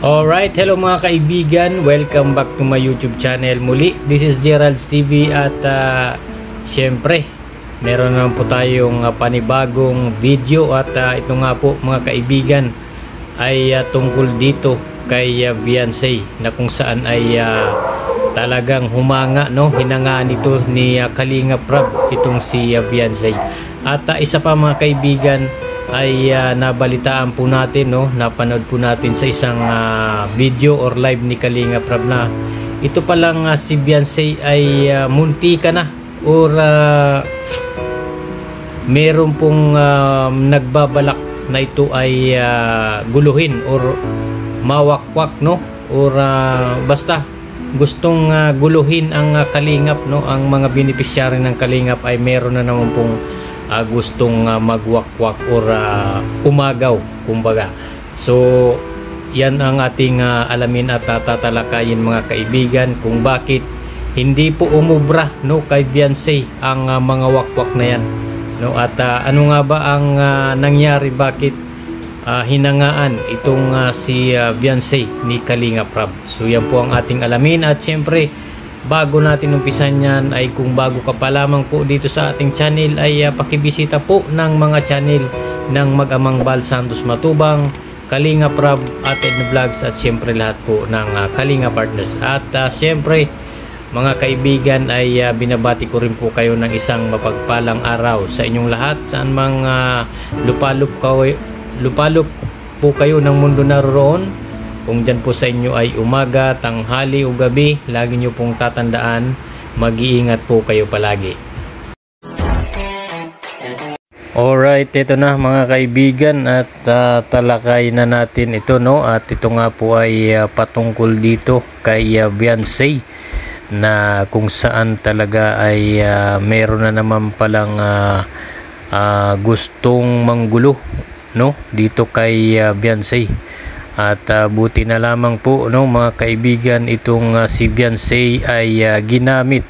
Alright, hello mga kaibigan, welcome back to my YouTube channel muli. This is Gerald's TV at syempre meron naman po tayong panibagong video at ito nga po mga kaibigan ay tungkol dito kay Beyonce na kung saan ay talagang humanga, no, hinangaan ito ni Kalinga Prab itong si Beyonce. At isa pa mga kaibigan ay nabalitaan po natin, no, napanood po natin sa isang video or live ni Kalinga Prab na ito palang si Beyonce ay muntika na or meron pong nagbabalak na ito ay guluhin or mawakwak, no, or basta gustong guluhin ang Kalingap, no, ang mga beneficiary ng Kalingap ay meron na naman pong gustong magwakwak or umagaw kumbaga. So yan ang ating alamin at tatalakayin mga kaibigan kung bakit hindi po umubra, no, kay Beyonce ang mga wakwak na yan, no, at ano nga ba ang nangyari, bakit hinangaan itong si Beyonce ni Kalinga Prab. So yan po ang ating alamin at syempre bago natin umpisan yan ay kung bago ka pa lamang po dito sa ating channel ay pakibisita po ng mga channel ng Mag-amang Bal Santos Matubang, Kalinga Prab, at Edna Vlogs at syempre lahat po ng Kalinga Partners. At syempre mga kaibigan ay binabati ko rin po kayo ng isang mapagpalang araw sa inyong lahat saan mga lupalop po kayo ng mundo naroon. Kung dyan po sa inyo ay umaga, tanghali o gabi, lagi nyo pong tatandaan, mag-iingat po kayo palagi. Alright, ito na mga kaibigan at talakay na natin ito, no, at ito nga po ay patungkol dito kay Beyonce na kung saan talaga ay meron na naman palang gustong manggulo, no, dito kay Beyonce. At buti na lamang po, no, mga kaibigan, itong si Beyonce ay ginamit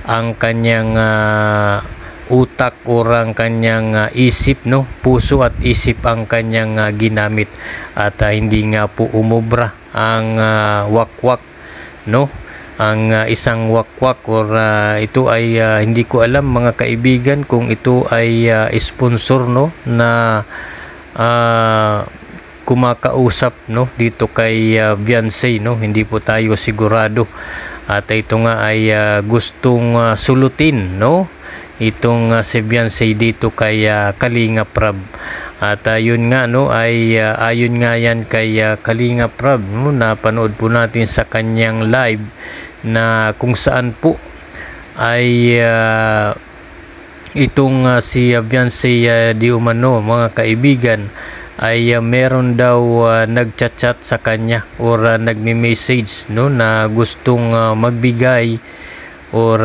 ang kanyang utak o ang kanyang isip, no, puso at isip ang kanyang ginamit at hindi nga po umubra ang wakwak, no, ang isang wakwak or ito ay hindi ko alam mga kaibigan kung ito ay sponsor, no, na kumakausap, no, dito kay Beyonce, no, hindi po tayo sigurado. At ito nga ay gustong sulutin, no, itong si Beyonce dito kay Kalinga Prab. At yun nga, no, ay ayon nga yan kay Kalinga Prab, no, napanood po natin sa kanyang live na kung saan po ay itong si Beyonce di umano mga kaibigan ay meron daw nagchat-chat sa kanya or nagme-message, no, na gustong magbigay or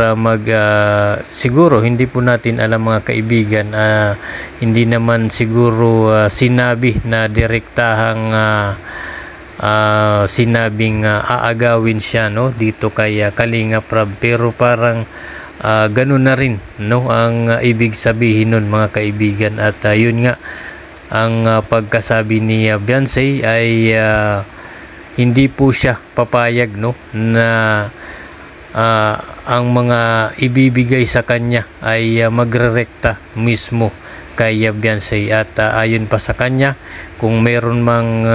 siguro hindi po natin alam mga kaibigan, hindi naman siguro sinabi na direktahang sinabing aagawin siya, no, dito kay Kalinga Prab, pero parang ganun na rin, no, ang ibig sabihin nun mga kaibigan. At yun nga ang pagkasabi ni Beyonce ay hindi po siya papayag, no, na ang mga ibibigay sa kanya ay magrerekta mismo kay Beyonce. At ayon pa sa kanya, kung meron mang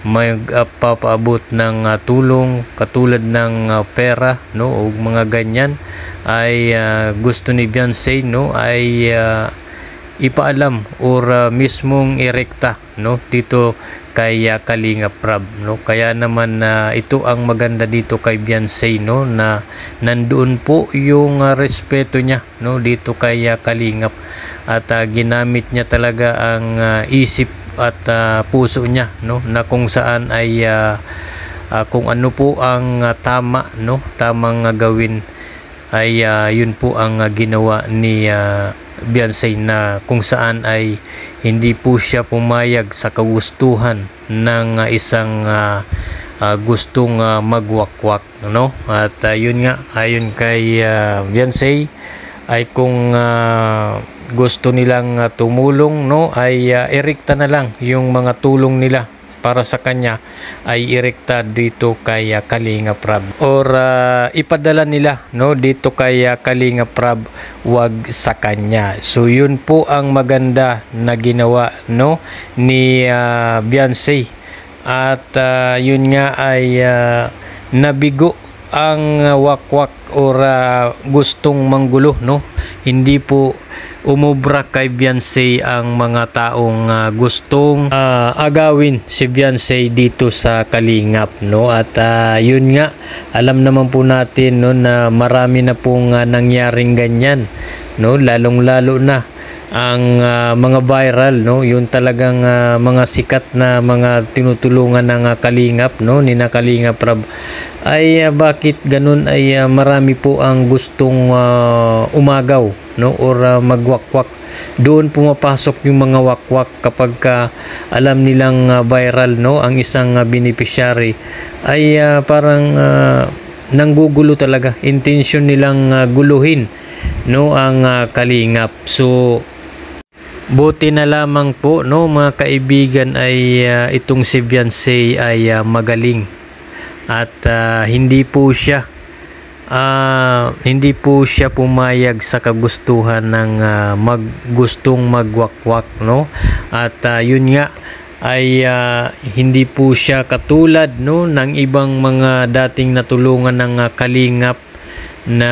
magpapaabot ng tulong katulad ng pera, no, o mga ganyan, ay gusto ni Beyonce, no, ay ipaalam or mismong irekta, no, dito kay Kalinga Prab, no. Kaya naman ito ang maganda dito kay Beyonce, no, na nandoon po yung respeto niya, no, dito kay Kalingap at ginamit niya talaga ang isip at puso niya, no, na kung saan ay kung ano po ang tama, no, tamang gawin ay yun po ang ginawa ni Beyonce, na kung saan ay hindi po siya pumayag sa kagustuhan ng isang gustong magwakwak, no. At yun nga, ayon kay Beyonce ay kung gusto nilang tumulong, no, ay irekta na lang yung mga tulong nila para sa kanya ay irekta dito kay Kalingap Rab or ipadala nila no dito kay Kalingap Rab, wag sa kanya. So yun po ang maganda na ginawa no ni Beyonce at yun nga ay nabigo ang wakwak or gustong manggulo no. Hindi po umubra kay Beyonce ang mga taong gustong agawin si Beyonce dito sa Kalingap no. At yun nga, alam naman po natin no na marami na pong nangyaring ganyan no, lalong lalo na ang mga viral no, yung talagang mga sikat na mga tinutulungan ng Kalingap no, ni na Kalingap Rab ay bakit ganun ay marami po ang gustong umagaw no or magwakwak. Doon pumapasok yung mga wakwak kapag alam nilang viral no ang isang beneficiary ay parang nanggugulo talaga, intention nilang guluhin no ang Kalingap. So buti na lamang po no mga kaibigan ay itong si Beyonce ay magaling at hindi po siya pumayag sa kagustuhan ng gustong magwakwak no. At yun nga ay hindi po siya katulad no ng ibang mga dating natulungan ng Kalingap na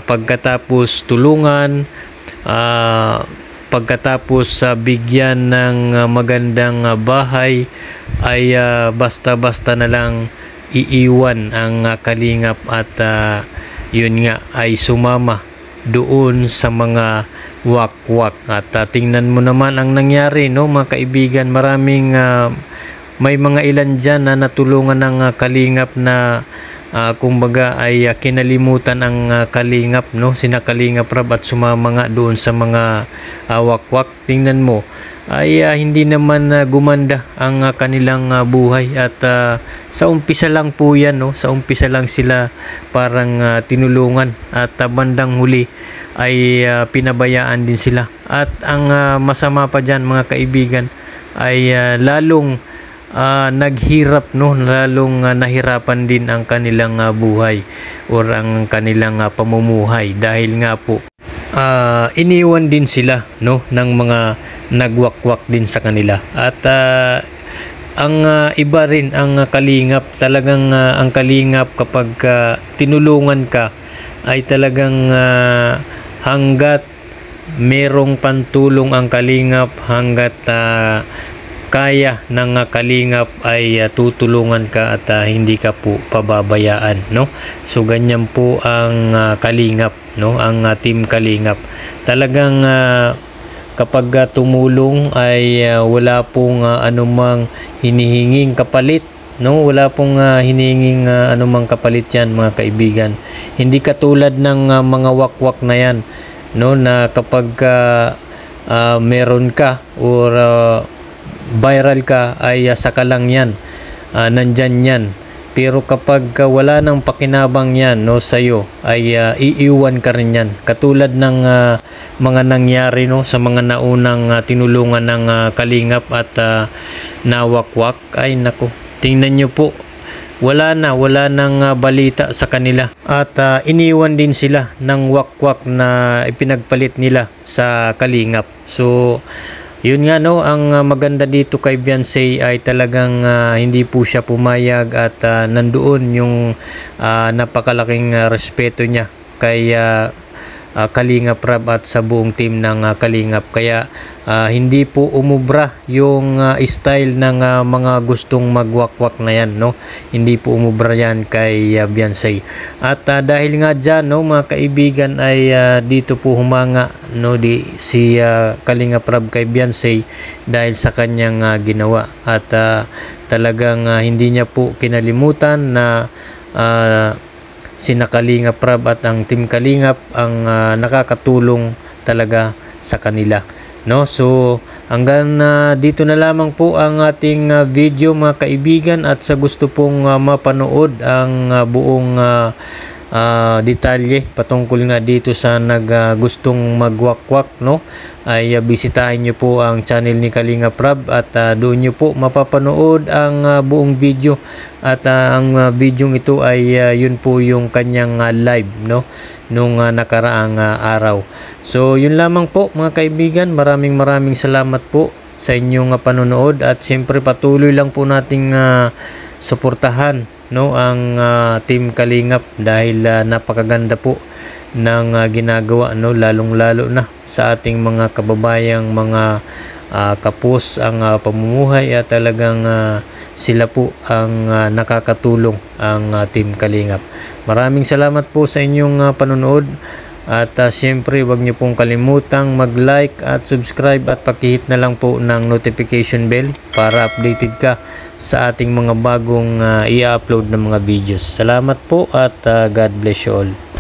pagkatapos tulungan, pagkatapos bigyan ng magandang bahay ay basta-basta na lang iiwan ang Kalingap at yun nga ay sumama doon sa mga wakwak. At tingnan mo naman ang nangyari no mga kaibigan, maraming may mga ilan dyan na natulungan ng Kalingap na kumbaga ay kinalimutan ang Kalingap no, sina Kalingap Rab at sumama nga doon sa mga wakwak. Tingnan mo ay hindi naman gumanda ang kanilang buhay at sa umpisa lang po yan no, sa umpisa lang sila parang tinulungan at bandang huli ay pinabayaan din sila. At ang masama pa dyan mga kaibigan ay lalong naghirap no, lalong nahirapan din ang kanilang buhay or ang kanilang pamumuhay dahil nga po iniwan din sila no ng mga nagwakwak din sa kanila. At ang iba rin ang Kalingap, talagang ang Kalingap kapag tinulungan ka ay talagang hanggat merong pantulong ang Kalingap, hanggat kaya ng Kalingap ay tutulungan ka at hindi ka po pababayaan no. So ganyan po ang Kalingap no, ang team Kalingap. Talagang kapag tumulong ay wala pong anumang hinihinging kapalit no, wala pong hinihinging anumang kapalit yan mga kaibigan. Hindi katulad ng mga wakwak na yan no, na kapag meron ka or viral ka ay saka lang yan, nandyan yan. Pero kapag wala nang pakinabang yan no sa'yo ay iiwan ka rin yan. Katulad ng mga nangyari no sa mga naunang tinulungan ng Kalingap at nawakwak, ay nako, tingnan nyo po, wala nang balita sa kanila at iniwan din sila ng wakwak na ipinagpalit nila sa Kalingap. So yun nga no, ang maganda dito kay Beyonce ay talagang hindi po siya pumayag at nandoon yung napakalaking respeto niya kay Kalingap Rab at sa buong team ng Kalingap. Kaya hindi po umubra yung style ng mga gustong magwakwak na yan no, hindi po umubra yan kay Beyonce. At dahil nga dyan no mga kaibigan ay dito po humanga no si Kalingap Rab kay Beyonce dahil sa kanyang ginawa. At talagang hindi niya po kinalimutan na sina Kalingap Rab at ang team Kalingap ang nakakatulong talaga sa kanila no. So hanggang dito na lamang po ang ating video mga kaibigan, at sa gusto pong mapanood ang buong detalye patungkol nga dito sa gustong magwakwak, no, ay bisitahin nyo po ang channel ni Kalingap Rab at doon nyo po mapapanood ang buong video at ang video ito ay yun po yung kanyang live, no, nung nakaraang araw. So yun lamang po mga kaibigan, maraming salamat po sa inyong panonood at siyempre patuloy lang po nating suportahan, no, ang Team Kalingap dahil napakaganda po ng ginagawa, no, lalong-lalo na sa ating mga kababayang mga kapos ang pamumuhay at talagang sila po ang nakakatulong ang Team Kalingap. Maraming salamat po sa inyong panonood at siyempre wag niyo pong kalimutang mag-like at subscribe at pakihit na lang po ng notification bell para updated ka sa ating mga bagong i-upload na mga videos. Salamat po at God bless you all.